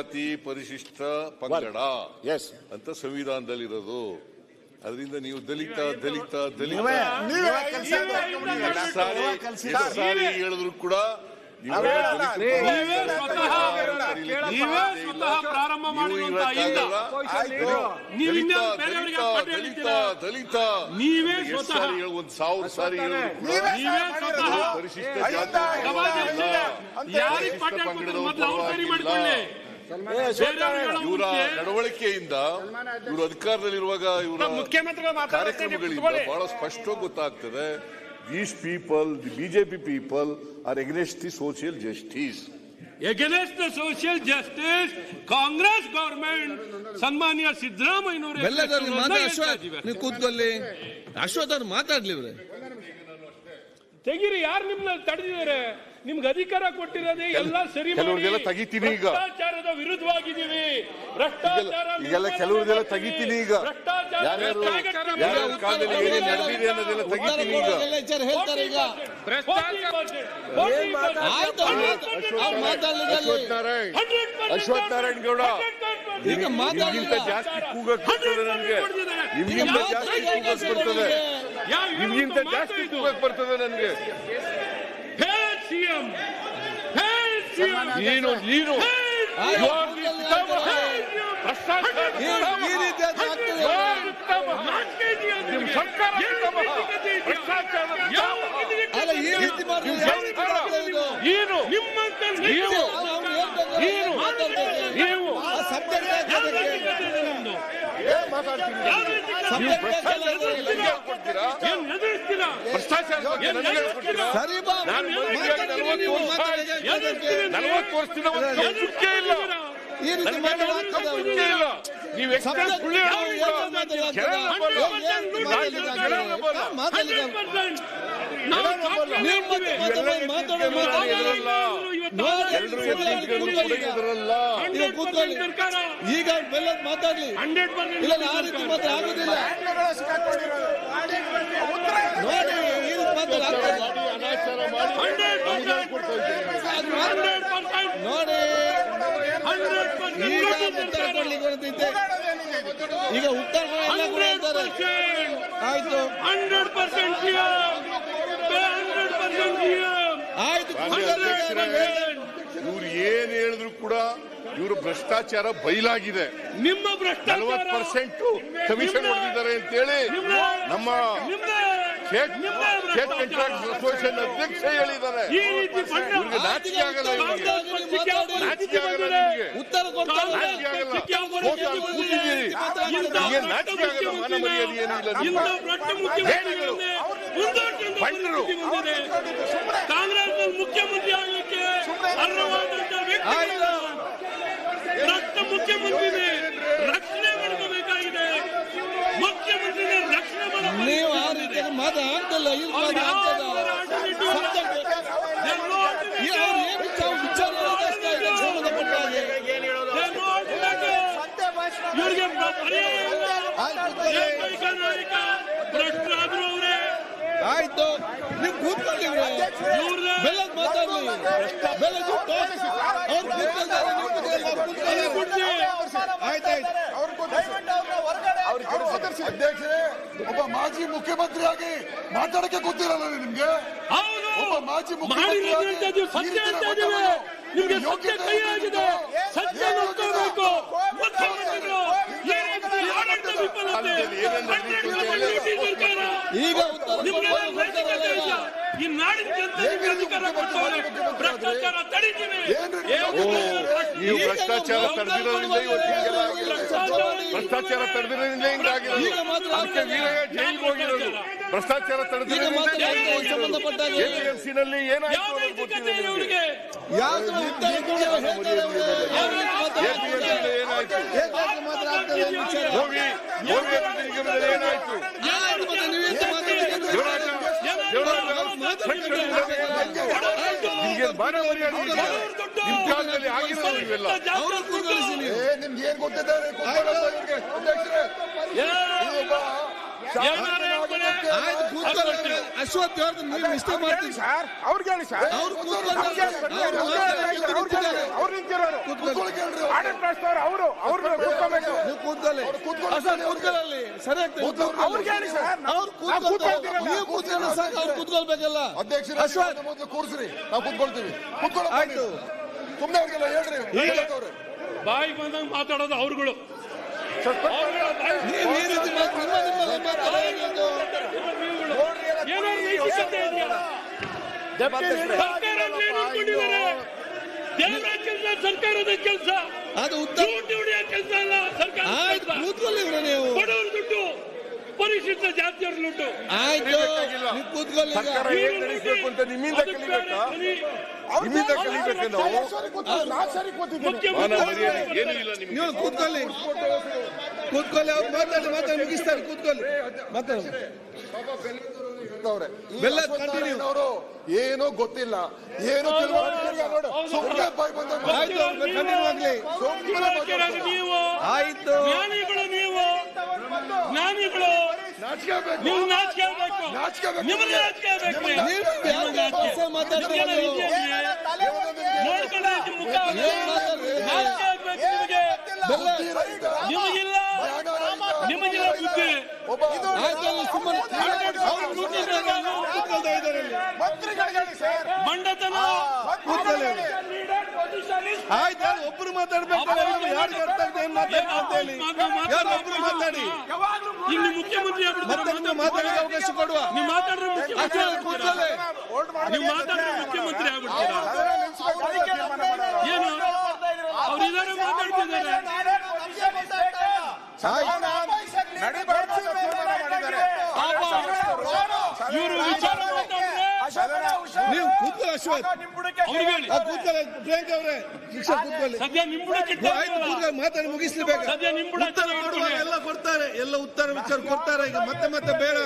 ಜಾತಿ ಪರಿಶಿಷ್ಟ ಪಂಗಡ ಅಂತ ಸಂವಿಧಾನದಲ್ಲಿರೋದು. ಅದರಿಂದ ನೀವು ದಲಿತ ದಲಿತ ದಲಿತ ಸಾರಿ ಹೇಳಿದ್ರು ಕೂಡ ಪ್ರಾರಂಭ ದಲಿತ ನೀವೇ ಒಂದು 1000 ಸಾರಿ ಪರಿಶಿಷ್ಟ ಇವರ ನಡವಳಿಕೆಯಿಂದ ಇವರು ಅಧಿಕಾರದಲ್ಲಿರುವಾಗ ಇವರ ಕಾರ್ಯಕ್ರಮಗಳಿಂದ ಬಹಳ ಸ್ಪಷ್ಟವಾಗಿ ಗೊತ್ತಾಗ್ತದೆ. These people, the BJP people, are against the social justice. Against the social justice, Congress government, ಸನ್ಮಾನ್ಯ ಸಿದ್ದರಾಮಯ್ಯನವರು ನೀವು ಕೂತ್ಕೊಳ್ಳಿ. ಅಶ್ವಥ್ ಅವ್ರು ಮಾತಾಡ್ಲಿವ್ರೆ. ತೆಗೀರಿ, ಯಾರು ನಿಮ್ನ ತಡೆದಿದ್ದಾರೆ? ನಿಮ್ಗೆ ಅಧಿಕಾರ ಕೊಟ್ಟಿರೋದೇ ಎಲ್ಲ ಸರಿ ಕೆಲವ್ರಿಗೆಲ್ಲ ತೆಗಿತೀನಿ ಈಗ. ಭ್ರಷ್ಟಾಚಾರದ ವಿರುದ್ಧವಾಗಿದ್ದೀವಿ. ಭ್ರಷ್ಟಾಚಾರ ಈಗೆಲ್ಲ ಕೆಲವ್ರಿಗೆಲ್ಲ ತೆಗಿತೀನಿ ಈಗ. ಯಾರ್ಯಾರು ಕಾಲದಲ್ಲಿ ಏನೇನು ನಡೆದಿದೆ ಅನ್ನೋದೆಲ್ಲ ತೆಗಿತೀನಿ ಈಗ. ಅಶ್ವಥ್ ನಾರಾಯಣ್ ಗೌಡ ನಿಮ್ಗಿಂತ ಜಾಸ್ತಿ ಕೂಗಕ್ಕೆ ಬರ್ತದೆ ನನಗೆ. ನಿಮ್ಗಿಂತ ಜಾಸ್ತಿ ಕೂಗಕ್ಕೆ ಬರ್ತದೆ. ನಿಮ್ಗಿಂತ ಜಾಸ್ತಿ ಕೂಗಕ್ಕೆ ಬರ್ತದೆ ನನಗೆ. ನೀನು ಈಗ ಬೆಲ್ಲದ ಮಾತಾಡ್ಲಿ. ಇಲ್ಲ ಆ ರೀತಿ ಮಾತ್ರ ಆಗುದಿಲ್ಲ. ನೋಡಿ ಈ ರೀತಿ ಮಾತ್ರ ನೋಡಿ ಈಗ ಉತ್ತರ ಕೊಡ್ಲಿಕ್ಕೆ ಹೊರಟಿದ್ದೆ. ಈಗ ಉತ್ತರ ಆಯ್ತು. 100% ಆಯ್ತು. ಇವ್ರು ಏನ್ ಹೇಳಿದ್ರು ಕೂಡ ಇವರು ಭ್ರಷ್ಟಾಚಾರ ಬಯಲಾಗಿದೆ. ನಿಮ್ಮ ಭ್ರಷ್ಟಾಚಾರ 40% ಕಮಿಷನ್ ಹೊಡೆದಿದ್ದಾರೆ ಅಂತೇಳಿ ನಮ್ಮ ಸ್ಟೇಟ್ ಕಾಂಟ್ರಾಕ್ಟ್ ಅಸೋಸಿಯೇಷನ್ ಅಧ್ಯಕ್ಷ ಹೇಳಿದ್ದಾರೆ. ಇವ್ರಿಗೆ ನಾಚಿಕೆ ಆಗಲ್ಲ. ನಾಚಿಕೆ ಆಗಲ್ಲ. ನಿಮಗೆ ಉತ್ತರ ನಾಚಿಕೆ ಆಗಲ್ಲ. ಕೂತಿದ್ದೀರಿ. ನಿಮಗೆ ನಾಚಿಕೆ ಆಗಲ್ಲ. ಮಾನ ಮರ್ಯಾದೆ ಏನಿಲ್ಲ. ಬಂದರು ಕಾಂಗ್ರೆಸ್ ಮುಖ್ಯಮಂತ್ರಿ ಆಗಲಿಕ್ಕೆ ಅರ್ಹವಾದಂತ ವ್ಯಕ್ತಿ ರಕ್ತ ಮುಖ್ಯಮಂತ್ರಿ ರಕ್ಷಣೆ ಮಾಡಬೇಕಾಗಿದೆ. ಮುಖ್ಯಮಂತ್ರಿ ರಕ್ಷಣೆ ಮಾಡಬೇಕು. ನೀವು ಆ ರೀತಿ ಮಾತಾಡ್ತಲ್ಲ. ಇವರಿಗೆ ನಾಯಕ ಭ್ರಷ್ಟರಾದ್ರು ಅವರೇ. ಆಯ್ತು, ನೀವು ಕೂತ್ಕೊಳ್ಳಿ. ಬೆಲ್ಲದ ಮಾತಾಡ್ಲಿ. ಬೆಲ್ಲದ ಅಧ್ಯಕ್ಷರೇ, ಒಬ್ಬ ಮಾಜಿ ಮುಖ್ಯಮಂತ್ರಿಯಾಗಿ ಮಾತಾಡಕ್ಕೆ ಗೊತ್ತಿರಲ್ಲ ನಿಮ್ಗೆ? ಒಬ್ಬ ಮಾಜಿ ಮುಖ್ಯಮಂತ್ರಿಯಾಗಿ ನಿಮ್ಗೆ ಸತ್ಯ ಕೈ ಆಗಿದೆ. ಸತ್ಯ ನೋಡ್ಕೋಬೇಕು. ಮುಖ್ಯಮಂತ್ರಿಗಳು ಈಗ ಈ ನಾಡಿನ ಜನತೆಗೆ ಅಧಿಕಾರ ಕೊಟ್ಟವರೆ ಭ್ರಷ್ಟಾಚಾರ ತಡೀತೀವಿ. ನೀವು ಭ್ರಷ್ಟಾಚಾರ ತಡೆದಿರೋದ್ರಿಂದ ಭ್ರಷ್ಟಾಚಾರ ತಡೆದಿರೋದ್ರಿಂದ ಹಿಂಗಾಗಿರೋದು. ಅದಕ್ಕೆ ವೀರಯ್ಯ ಜೈಲಿಗೆ ಹೋಗಿರೋದು. ಭ್ರಷ್ಟಾಚಾರ ತಡೆದಿರೋದ್ರಿಂದ APMC-ನಲ್ಲಿ ಏನಾಯ್ತು ಇವರಿಗೆ ಏನಾಯ್ತು? ನಿಮ್ಗೆ ಬಾಣ ಮರ್ಯಾದೆ ನಿಮ್ ಕಾಲದಲ್ಲಿ ಆಗಿರೋದು ಇವೆಲ್ಲ. ನಿಮ್ಗೆ ಏನ್ ಗೊತ್ತಿದ್ದಾರೆ? ಕೊಡ್ತಾರೆ. ಆಯ್ತು ಕೂತ್ಕೊಳ್ಳಿ. ಅಶ್ವಥ್ ಅವ್ರದ್ದು ನೀವು ಇಷ್ಟ ಮಾಡ್ತೀನಿ ಸರ್ ಅವ್ರಿಗೆ ಹೇಳಿ ಸರ್ ಅವ್ರು ಕೂತ್ಕೊಳ್ಳಿ. ಅವ್ರು ನಿಂತಿರೋರು ಕೂತ್ಕೊಳ್ಳಿ ಕೇಳ್ರಿ ಆಡಳಿತ ಪ್ರಶ್ನವ್ರು ಅವ್ರು ಕೂತ್ಕೋಬೇಕು. ನೀವು ಕೂತ್ಕೊಳ್ಳಿ. ಅಶ್ವಥ್ ಕೂತ್ಕೊಳ್ಳಿ. ಸರಿ ಆಗ್ತದೆ. ಅವ್ರಿಗೆ ಹೇಳಿ ಸರ್ ಅವ್ರು ಕೂತ್ಕೊಳ್ತಾರೆ. ನೀವು ಕೂತ್ಕೊಳ್ಳಿ ಸಾಕು. ಅವ್ರು ಕೂತ್ಕೊಳ್ಬೇಕಲ್ಲ. ಅಧ್ಯಕ್ಷರೇ ಅಶ್ವಥ್ ಮೊದಲು ಕೂರಿಸ್ರಿ ನಾವು ಕೂತ್ಕೊಳ್ತೀವಿ. ಕೂತ್ಕೊಳ್ಳಪ್ಪ ಆಯ್ತು. ನೀವು. ಸುಮ್ನೆ ಅವ್ರಿಗೆಲ್ಲ ಹೇಳ್ರಿ ಅವ್ರೆ. ಬಾಯಿಗೆ ಬಂದಂಗೆ ಮಾತಾಡೋದು ಅವ್ರುಗಳು. ನೀವು ಈ ರೀತಿ ನಿಮ್ಮಲ್ಲಿ ಮಾತಾಡೋದು ಏನಾದ್ರು ನೈತಿಕತೆ ಇದೆಯಾ? ಸರ್ಕಾರ ಏನು ಅನ್ಕೊಂಡಿದ್ದಾರೆ? ದೇವರ ಕೆಲಸ ಸರ್ಕಾರದ ಕೆಲಸ, ಅದು ಉತ್ತರ. ದುಡ್ಡು ಹೊಡೆಯೋ ಕೆಲಸ ಅಲ್ಲ ಸರ್ಕಾರ. ಆಯ್ತು ಕೂತ್ಕೊಳ್ಳಿ ಇವ್ರೆ ನೀವು. ಬಡವರ ದುಡ್ಡು, ಪರಿಶಿಷ್ಟ ಜಾತಿಯವರ ದುಡ್ಡು. ಆಯ್ತು ನೀವು ಕೂತ್ಕೊಳ್ಳಿ ಈಗ. ನಿಮ್ಮಿಂದ ಕಲಿಬೇಕಾ? ನಿಮ್ಮಿಂದ ಕಲಿಬೇಕು ನಾವು. ಮಾನ ಮರ್ಯಾದೆ ಏನೂ ಇಲ್ಲ ನಿಮ್ಗೆ. ನೀವು ಕೂತ್ಕೊಳ್ಳಿ. ಕೂತ್ಕೊಳ್ಳಿ. ಅವ್ರು ಮಾತಾಡಿ ಮುಗಿಸ್ತಾರೆ. ಕೂತ್ಕೊಳ್ಳಿ. ಮಾತಾಡಿ. ಬೆಲ್ಲ ಕಂಟಿನ್ಯೂ. ಅವರು ಏನೋ ಗೊತ್ತಿಲ್ಲ, ಏನೋ ಸುಮ್ಮನೆ ಬಾಯ್ ಬಂದ ಆಯ್ತು ಅವ್ರು ಕಂಟಿನ್ಯೂ ಆಗ್ಲಿ. ನೀವು ಆಯ್ತು. ಜ್ಞಾನಿಗಳು, ನೀವು ಜ್ಞಾನಿಗಳು, ನೀವು ನಾಚಿಕೆ ಆಗ್ಬೇಕು. ನಿಮಗೆ ನಾಚಿಕೆ ಆಗ್ಬೇಕು. ನೀವು ಯಾವ ಭಾಷೆ ಮಾತಾಡ್ತೀರ ನೀವು? ನೋಡ್ಕೊಳ್ಳಿ ಮುಖ. ನಾಚಿಕೆ ಆಗ್ಬೇಕು ನಿಮಗೆ. ನಿಮಗಿಲ್ಲ ನಿಮಗಿಲ್ಲ ಬುದ್ಧಿ. ಆಯ್ತು ಅಲ್ಲಿ ಸುಮ್ಮನೆ ಅವ್ರು ಕೂತ್ಕೊಳ್ತಾ ಇದ್ದಾರೆ ಇಲ್ಲಿ. ಮಂಡತನ. ಕೂತ್ಕೊಳ್ಳಿ. ಆಯ್ತು ಯಾರು ಒಬ್ರು ಮಾತಾಡ್ಬೇಕು. ಯಾರು ಏನ್ ಮಾತಾಡ್ಬೇಕು ಅಂತ ಹೇಳಿ ಯಾರು ಒಬ್ರು ಮಾತಾಡಿ. ಇಲ್ಲಿ ಮುಖ್ಯಮಂತ್ರಿ ಮತ್ತೆ ನೀವು ಮಾತಾಡೋಕೆ ಅವಕಾಶ ಕೊಡುವ. ನೀವು ಮಾತಾಡಿದ್ರೆ ಮುಖ್ಯಮಂತ್ರಿ ಕೂತ್ಕೊಳ್ಳಿ. ನೀವು ಮಾತಾಡಿದ್ರೆ ಮುಖ್ಯಮಂತ್ರಿ ಆಗ್ಬಿಡ್ತೀರಾ? ಏನು ಅವ್ರು ಇದಾರೆ ಮಾತಾಡ್ತಿದ್ದಾರೆ. ಇವರು ವಿಚಾರ ನೀವು ಕೂತ್ಕೊಳ್ಳಿ ಅಶ್ವಥ್. ಅವ್ರಿಗೆ ಹೇಳಿ. ಕೂತ್ಕೊಳ್ಳಿ ಪ್ರಿಯಾಂಕ ಅವರೇ. ಶಿಕ್ಷೆ ಕೂತ್ಕೊಳ್ಳಿ. ಸದ್ಯ ನಿಂಬುಡಕ್ಕೆ ಆಯ್ತು ಕೂತ್ಕೊಳ್ಳಿ. ಮಾತಾಡಿ ಮುಗಿಸ್ಲಿ ಬೇಗ. ಸದ್ಯ ನಿಂಬುಡ ಉತ್ತರ ಕೊಡುವ ಎಲ್ಲ ಕೊಡ್ತಾರೆ. ಎಲ್ಲ ಉತ್ತರ ವಿಚಾರ ಕೊಡ್ತಾರೆ. ಈಗ ಮತ್ತೆ ಬೇಡ.